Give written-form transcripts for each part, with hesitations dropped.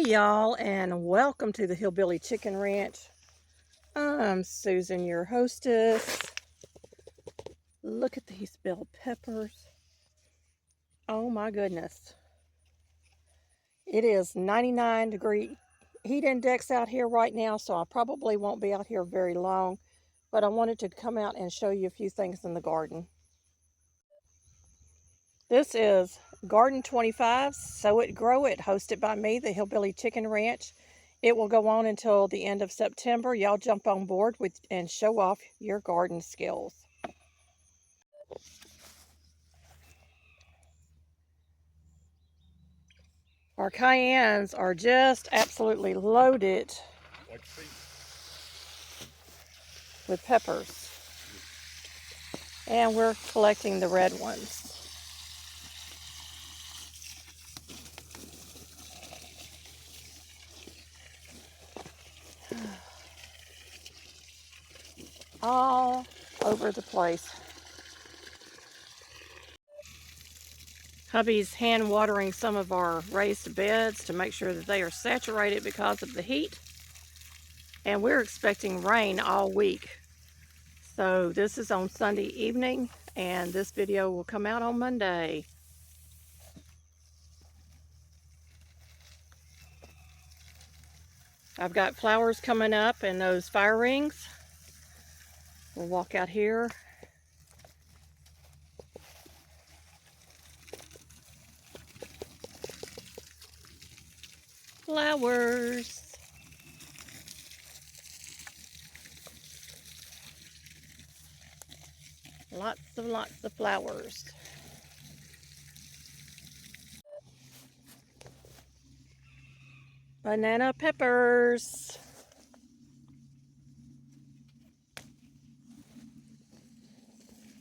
y'all, and welcome to the Hillbilly Chicken Ranch. I'm Susan, your hostess. Look at these bell peppers. Oh my goodness. It is 99-degree heat index out here right now, so I probably won't be out here very long, but I wanted to come out and show you a few things in the garden. This is Garden 25, Sow It, Grow It, hosted by me, the Hillbilly Chicken Ranch. It will go on until the end of September. Y'all jump on board and show off your garden skills. Our cayennes are just absolutely loaded with peppers. And we're collecting the red ones. All over the place. Hubby's hand watering some of our raised beds to make sure that they are saturated because of the heat. And we're expecting rain all week. So this is on Sunday evening, and this video will come out on Monday. I've got flowers coming up and those fire rings. We'll walk out here. Flowers. Lots of flowers. Banana peppers.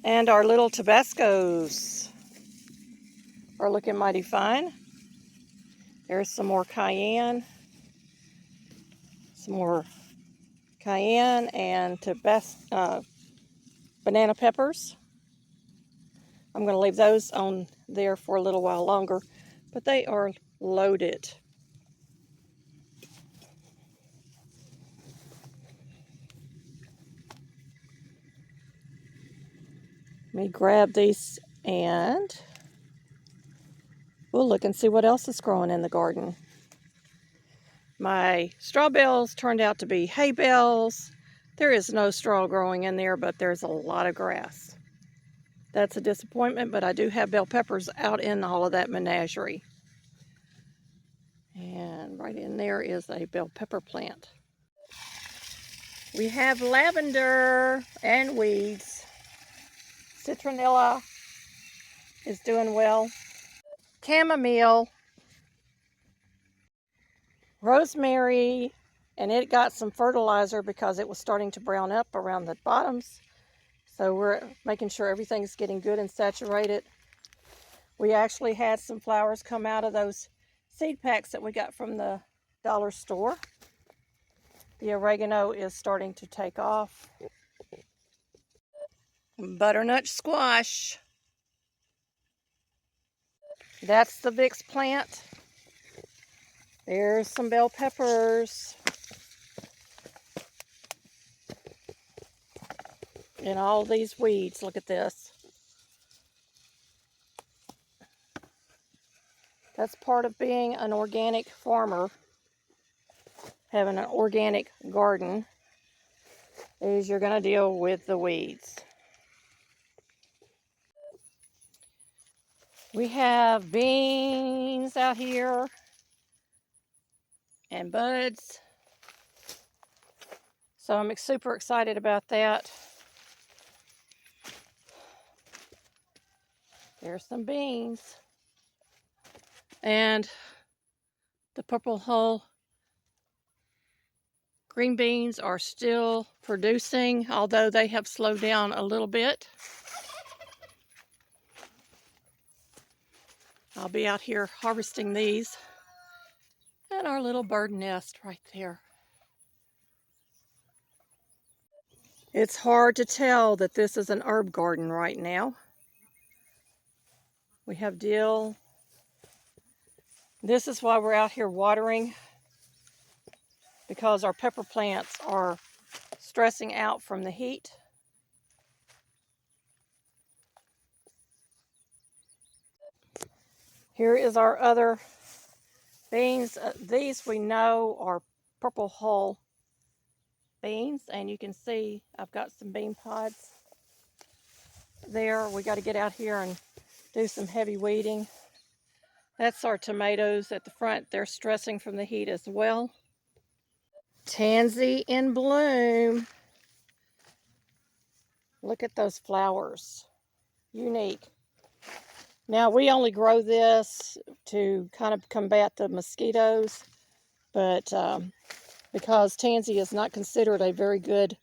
And our little Tabascos are looking mighty fine. There's some more cayenne. Some more cayenne and banana peppers. I'm going to leave those on there for a little while longer, but they are loaded. Let me grab these and we'll look and see what else is growing in the garden. My straw bales turned out to be hay bales. There is no straw growing in there, but there's a lot of grass. That's a disappointment, but I do have bell peppers out in all of that menagerie. And right in there is a bell pepper plant. We have lavender and weeds. Citronella is doing well. Chamomile. Rosemary, and it got some fertilizer because it was starting to brown up around the bottoms. So we're making sure everything's getting good and saturated. We actually had some flowers come out of those seed packs that we got from the dollar store. The oregano is starting to take off. Butternut squash. That's the Vicks plant. There's some bell peppers. And all these weeds, look at this. That's part of being an organic farmer, having an organic garden, is you're going to deal with the weeds. We have beans out here and buds. So I'm super excited about that. There's some beans. And the purple hull green beans are still producing, although they have slowed down a little bit. I'll be out here harvesting these. And our little bird nest right there. It's hard to tell that this is an herb garden right now. We have dill. This is why we're out here watering because our pepper plants are stressing out from the heat. Here is our other beans. These we know are purple hull beans, and you can see I've got some bean pods there. We got to get out here and do some heavy weeding. That's our tomatoes at the front. They're stressing from the heat as well. Tansy in bloom. Look at those flowers. Unique. Now, we only grow this to kind of combat the mosquitoes, but because tansy is not considered a very good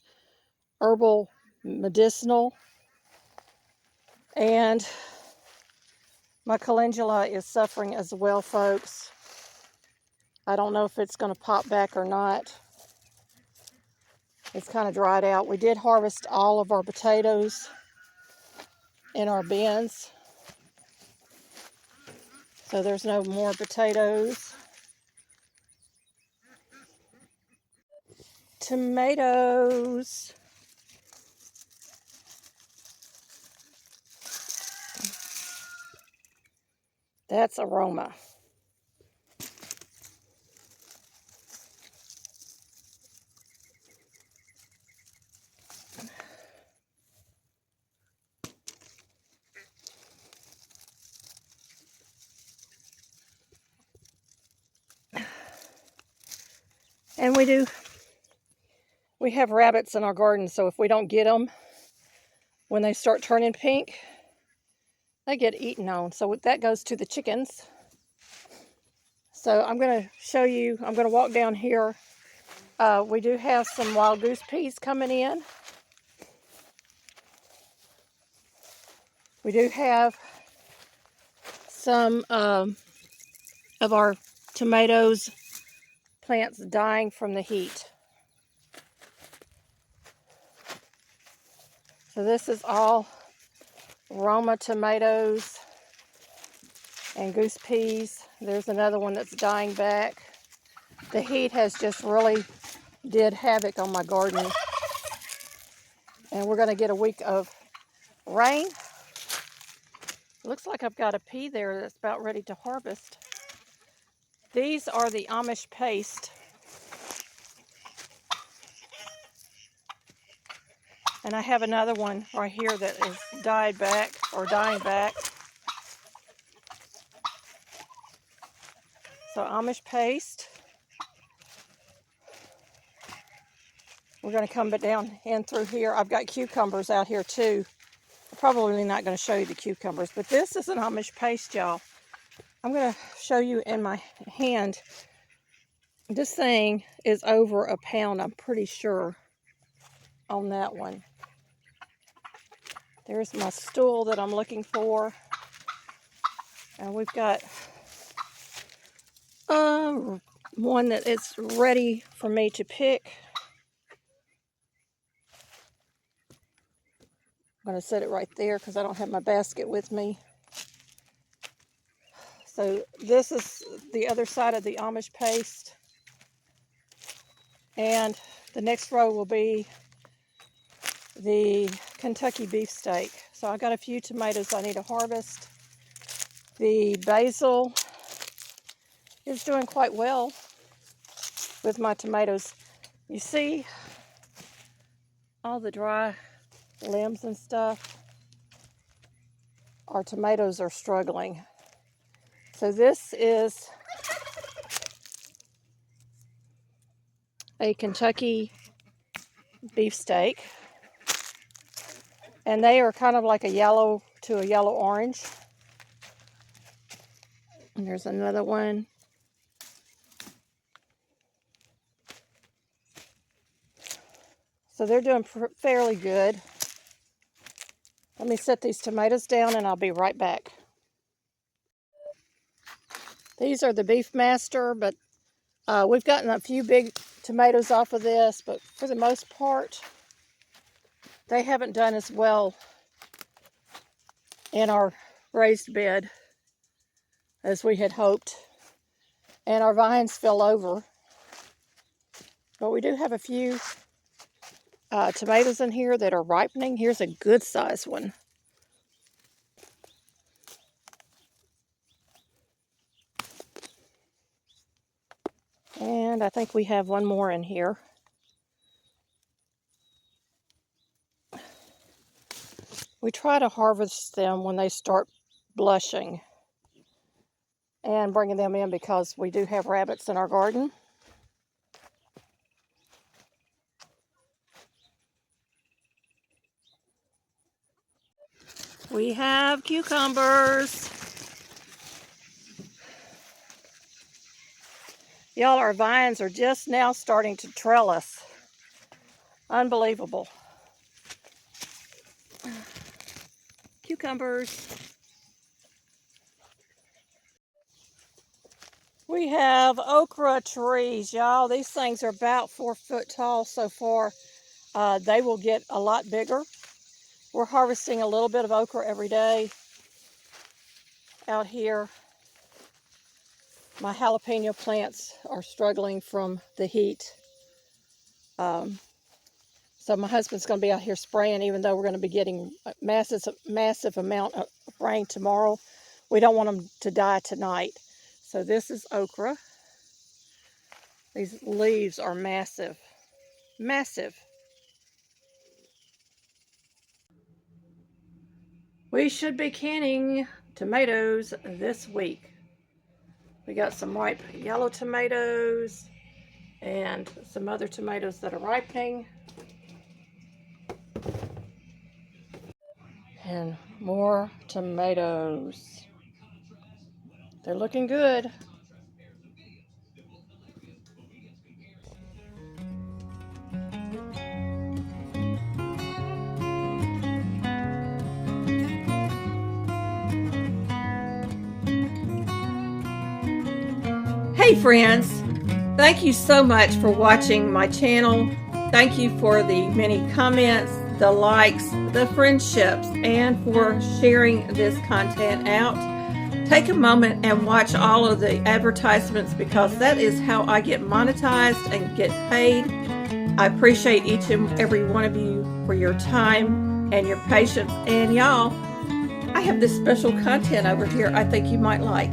herbal medicinal, and my calendula is suffering as well, folks. I don't know if it's going to pop back or not. It's kind of dried out. We did harvest all of our potatoes in our bins, so there's no more potatoes. Tomatoes. That's aroma. And we have rabbits in our garden, so if we don't get them, when they start turning pink, they get eaten on. So that goes to the chickens. So I'm going to show you, I'm going to walk down here. We do have some wild goose peas coming in. We do have some of our tomatoes plants dying from the heat. So this is all Roma tomatoes and goose peas. There's another one that's dying back. The heat has just really did havoc on my garden. And we're going to get a week of rain. Looks like I've got a pea there that's about ready to harvest. These are the Amish paste. And I have another one right here that is dying back. So Amish paste. We're going to come down in through here. I've got cucumbers out here too. I'm probably not going to show you the cucumbers, but this is an Amish paste, y'all. I'm going to show you in my hand. This thing is over a pound, I'm pretty sure, on that one. There's my stool that I'm looking for. And we've got one that is ready for me to pick. I'm going to set it right there because I don't have my basket with me. So this is the other side of the Amish paste. And the next row will be the Kentucky beefsteak. So I got a few tomatoes I need to harvest. The basil is doing quite well with my tomatoes. You see all the dry limbs and stuff? Our tomatoes are struggling. So this is a Kentucky beefsteak. And they are kind of like a yellow to a yellow orange. And there's another one. So they're doing fairly good. Let me set these tomatoes down and I'll be right back. These are the Beefmaster, but we've gotten a few big tomatoes off of this, but for the most part, they haven't done as well in our raised bed as we had hoped. And our vines fell over. But we do have a few tomatoes in here that are ripening. Here's a good sized one. And I think we have one more in here. We try to harvest them when they start blushing and bringing them in because we do have rabbits in our garden. We have cucumbers. Y'all, our vines are just now starting to trellis. Unbelievable. Cucumbers. We have okra trees, y'all. These things are about 4 foot tall so far. They will get a lot bigger. We're harvesting a little bit of okra every day out here. My jalapeno plants are struggling from the heat. So my husband's going to be out here spraying, even though we're going to be getting a massive amount of rain tomorrow. We don't want them to die tonight. So this is okra. These leaves are massive. Massive. We should be canning tomatoes this week. We got some ripe yellow tomatoes and some other tomatoes that are ripening. And more tomatoes. They're looking good. Hey friends, thank you so much for watching my channel. Thank you for the many comments, the likes, the friendships, and for sharing this content out. Take a moment and watch all of the advertisements because that is how I get monetized and get paid. I appreciate each and every one of you for your time and your patience. And y'all, I have this special content over here I think you might like.